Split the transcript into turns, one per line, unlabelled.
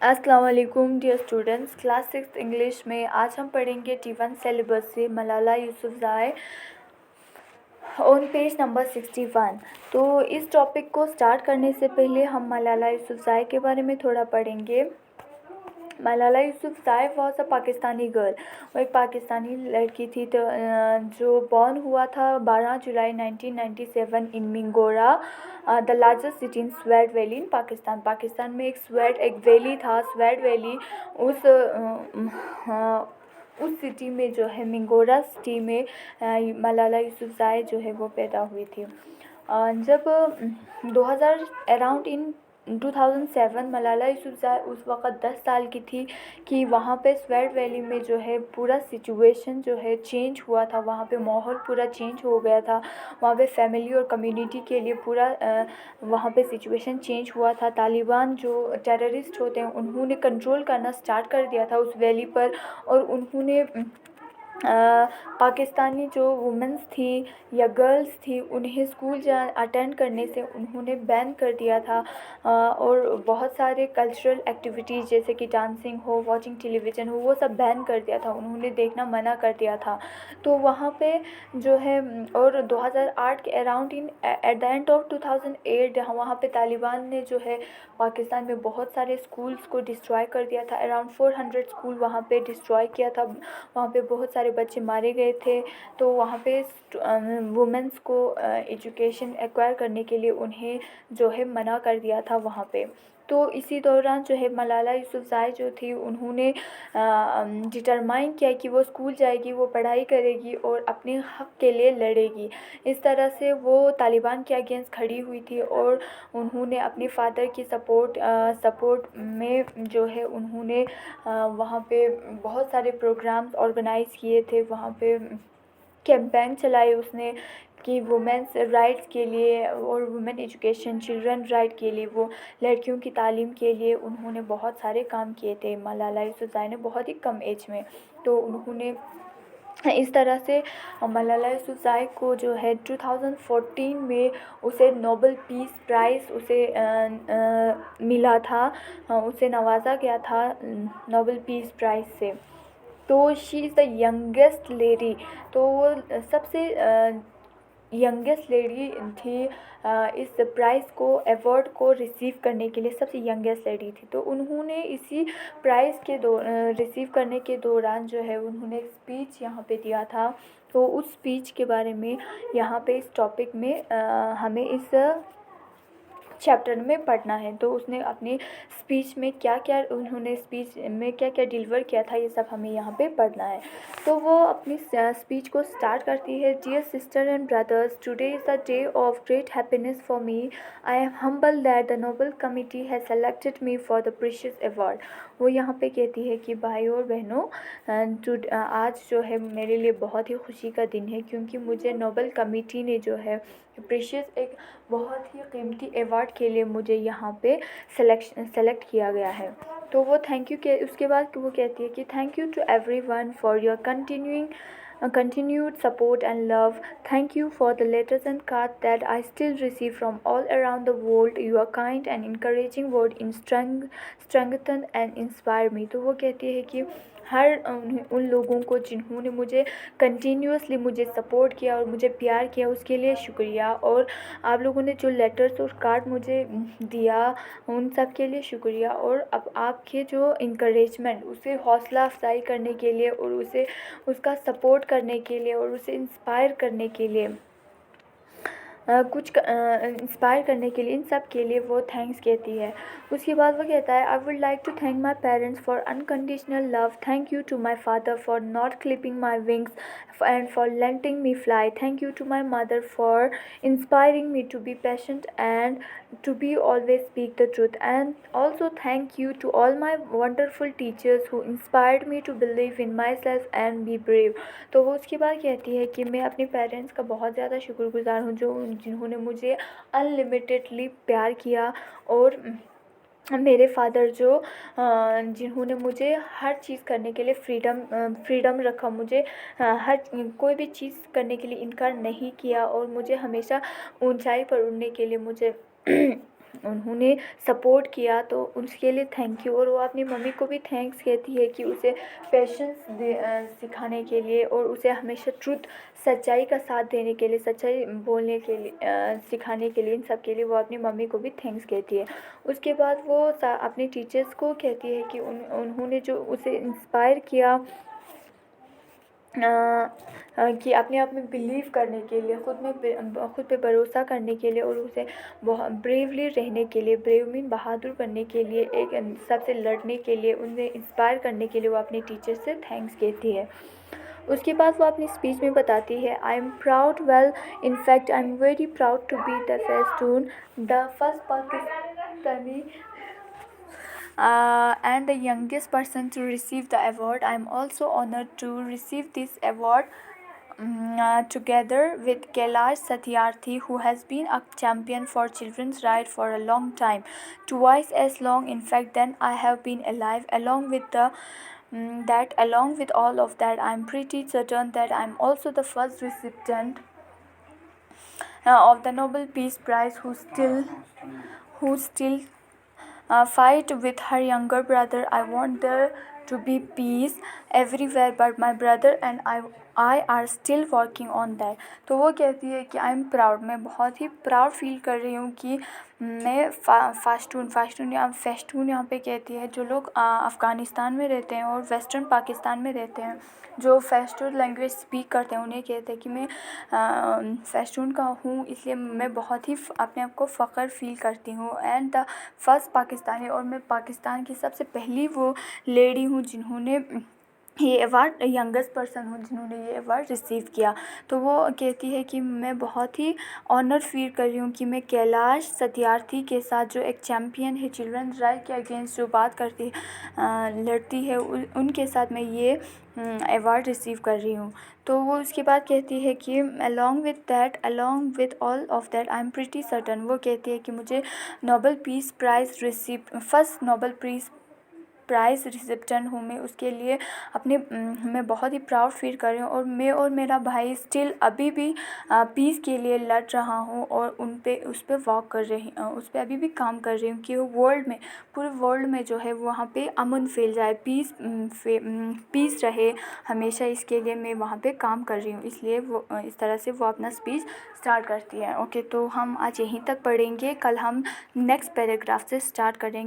अस्सलाम वालेकुम dear students. Class 6 English में आज हम पढ़ेंगे T1 सिलेबस से Malala Yousafzai on page number 61। तो इस टॉपिक को स्टार्ट करने से पहले हम मलाला यूसुफ़ज़ई के बारे में थोड़ा पढ़ेंगे। Malala Yousafzai was a Pakistani girl. वो एक पाकिस्तानी लड़की थी तो जो बॉर्न हुआ था 12 जुलाई 1997 in Mingora, the largest city in Swat valley in Pakistan. Pakistan में एक वैली था, स्वेट वैली। उस सिटी में जो है मिंगोरा सिटी में मलाला यूसुफ़ज़ई जो है वो पैदा हुई थी। जब 2000 अराउंड इन 2007 मलाला यूसुफ़ज़ई उस वक़्त 10 साल की थी कि वहाँ पे स्वेट वैली में जो है पूरा सिचुएशन जो है चेंज हुआ था। वहाँ पे माहौल पूरा चेंज हो गया था। वहाँ पे फैमिली और कम्युनिटी के लिए पूरा वहाँ पे सिचुएशन चेंज हुआ था। तालिबान जो टेररिस्ट होते हैं उन्होंने कंट्रोल करना स्टार्ट कर दिया था उस वैली पर, और उन्होंने पाकिस्तानी जो वुमेंस थी या गर्ल्स थी उन्हें स्कूल अटेंड करने से उन्होंने बैन कर दिया था। और बहुत सारे कल्चरल एक्टिविटीज़ जैसे कि डांसिंग हो, वॉचिंग टेलीविज़न हो, वो सब बैन कर दिया था। उन्होंने देखना मना कर दिया था। तो वहाँ पे जो है और 2008 के around in at the end of 2008 वहाँ पे तालिबान ने जो है पाकिस्तान में बहुत सारे स्कूल्स को डिस्ट्रॉय कर दिया था। अराउंड 400 स्कूल वहाँ पे डिस्ट्रॉय किया था। वहाँ पे बहुत सारे बच्चे मारे गए थे। तो वहाँ पे वुमेंस को एजुकेशन एक्वायर करने के लिए उन्हें जो है मना कर दिया था वहाँ पे। तो इसी दौरान जो है मलाला यूसुफ़ज़ई जो थी उन्होंने डिटरमाइन किया कि वो स्कूल जाएगी, वो पढ़ाई करेगी और अपने हक़ के लिए लड़ेगी। इस तरह से वो तालिबान के अगेंस्ट खड़ी हुई थी और उन्होंने अपने फादर की सपोर्ट में जो है उन्होंने वहाँ पे बहुत सारे प्रोग्राम्स ऑर्गेनाइज़ किए थे। वहाँ पे कैंपेन चलाए उसने कि वुमेंस राइट्स के लिए और वुमेन एजुकेशन, चिल्ड्रन राइट के लिए, वो लड़कियों की तालीम के लिए उन्होंने बहुत सारे काम किए थे मलाला यूसुफ़ज़ई ने बहुत ही कम एज में। तो उन्होंने इस तरह से मलाला यूसुफ़ज़ई को जो है 2014 में उसे नोबेल पीस प्राइज़ मिला था। उसे नवाजा गया था नोबेल पीस प्राइज़ से। तो she is the youngest lady. तो वो सबसे यंगेस्ट लेडी थी इस प्राइज़ को, अवार्ड को रिसीव करने के लिए सबसे यंगेस्ट लेडी थी। तो उन्होंने इसी प्राइज़ के रिसीव करने के दौरान जो है उन्होंने स्पीच यहाँ पे दिया था। तो उस स्पीच के बारे में यहाँ पे इस टॉपिक में हमें इस चैप्टर में पढ़ना है। तो उसने अपनी स्पीच में क्या क्या डिलीवर किया था ये सब हमें यहाँ पे पढ़ना है। तो वो अपनी स्पीच को स्टार्ट करती है। Dear sister and brothers, today is the day of great happiness for me. I am humble that the Nobel committee has selected me for the precious award. वो यहाँ पे कहती है कि भाई और बहनों, आज जो है मेरे लिए बहुत ही खुशी का दिन है क्योंकि मुझे नोबेल कमेटी ने जो है प्रीशियस एक बहुत ही कीमती अवार्ड के लिए मुझे यहाँ पे सेलेक्ट किया गया है। तो वो थैंक यू के उसके बाद वो कहती है कि thank you to everyone for your continued support and love. Thank you for the letters and cards that I still receive from all around the world. Your kind and encouraging word strengthen and inspire me. तो वो कहती है कि हर उन लोगों को जिन्होंने मुझे कंटिन्यूसली मुझे सपोर्ट किया और मुझे प्यार किया उसके लिए शुक्रिया, और आप लोगों ने जो लेटर्स और कार्ड मुझे दिया उन सब के लिए शुक्रिया। और अब आपके जो इंकरेजमेंट, उसे हौसला अफजाई करने के लिए और उसे उसका सपोर्ट करने के लिए और उसे इंस्पायर करने के लिए इंस्पायर करने के लिए, इन सब के लिए वो थैंक्स कहती है। उसके बाद वो कहता है I would like to thank my parents for unconditional love. Thank you to my father for not clipping my wings and for letting me fly. Thank you to my mother for inspiring me to be patient and to be always speak the truth. And also thank you to all my wonderful teachers who inspired me to believe in myself and be brave. तो वो उसके बाद कहती है कि मैं अपने parents का बहुत ज़्यादा शुक्रगुजार हूँ जिन्होंने मुझे अनलिमिटेडली प्यार किया, और मेरे फादर जिन्होंने मुझे हर चीज़ करने के लिए फ्रीडम रखा, मुझे हर कोई भी चीज़ करने के लिए इनकार नहीं किया और मुझे हमेशा ऊंचाई पर उड़ने के लिए मुझे उन्होंने सपोर्ट किया, तो उसके लिए थैंक यू। और वो अपनी मम्मी को भी थैंक्स कहती है कि उसे पेशेंस सिखाने के लिए और उसे हमेशा ट्रुथ, सच्चाई का साथ देने के लिए, सच्चाई बोलने के लिए सिखाने के लिए, इन सब के लिए वो अपनी मम्मी को भी थैंक्स कहती है। उसके बाद वो अपने टीचर्स को कहती है कि उन्होंने जो उसे इंस्पायर किया कि अपने आप में बिलीव करने के लिए, खुद पे भरोसा करने के लिए और उसे बहुत ब्रेवली रहने के लिए, ब्रेव मीन बहादुर बनने के लिए, एक सबसे लड़ने के लिए, उन्हें इंस्पायर करने के लिए वो अपने टीचर से थैंक्स कहती है। उसके बाद वो अपनी स्पीच में बताती है, I am proud, well in fact I am very proud to be the festoon, the first Pakistani and the youngest person to receive the award. I am also honored to receive this award together with Kailash Satyarthi, who has been a champion for children's rights for a long time, twice as long in fact than I have been alive. Along with all of that, I am pretty certain that I am also the first recipient of the Nobel Peace Prize who still fight with her younger brother. I want there to be peace everywhere, but my brother and I are still working on that. तो वो कहती है कि आई am proud, मैं बहुत ही proud feel कर रही हूँ कि मैं फेस्टून यहाँ पे कहती है जो लोग अफ़गानिस्तान में रहते हैं और वेस्टर्न पाकिस्तान में रहते हैं, जो फेस्टून लैंग्वेज स्पीक करते हैं, उन्हें कहते हैं कि मैं फेस्टून का हूँ, इसलिए मैं बहुत ही अपने आप को फ़ख्र फील करती हूँ। एंड द फर्स्ट पाकिस्तानी, और मैं पाकिस्तान की सबसे पहली वो लेडी हूँ जिन्होंने ये अवार्ड, यंगेस्ट पर्सन हूँ जिन्होंने ये अवार्ड रिसीव किया। तो वो कहती है कि मैं बहुत ही ऑनर फील कर रही हूँ कि मैं कैलाश सत्यार्थी के साथ, जो एक चैम्पियन है चिल्ड्रन राइट के अगेंस्ट, जो बात करती लड़ती है, उनके साथ मैं ये अवार्ड रिसीव कर रही हूँ। तो वो उसके बाद कहती है कि along with all of that I am pretty certain, वो कहती है कि मुझे Nobel peace prize first Nobel prize recipient हूँ मैं, उसके लिए मैं बहुत ही प्राउड फील कर रही हूँ। और मैं और मेरा भाई स्टिल अभी भी पीस के लिए लड़ रहा हूँ और उस पर वर्क कर रही हूँ, उस पर अभी भी काम कर रही हूँ कि वो पूरे वर्ल्ड में जो है वहाँ पे अमन फैल जाए, पीस रहे हमेशा, इसके लिए मैं वहाँ पे काम कर रही हूँ। इसलिए वो इस तरह से वो अपना स्पीच स्टार्ट करती है। ओके, तो हम आज यहीं तक पढ़ेंगे, कल हम नेक्स्ट पैराग्राफ से स्टार्ट करेंगे।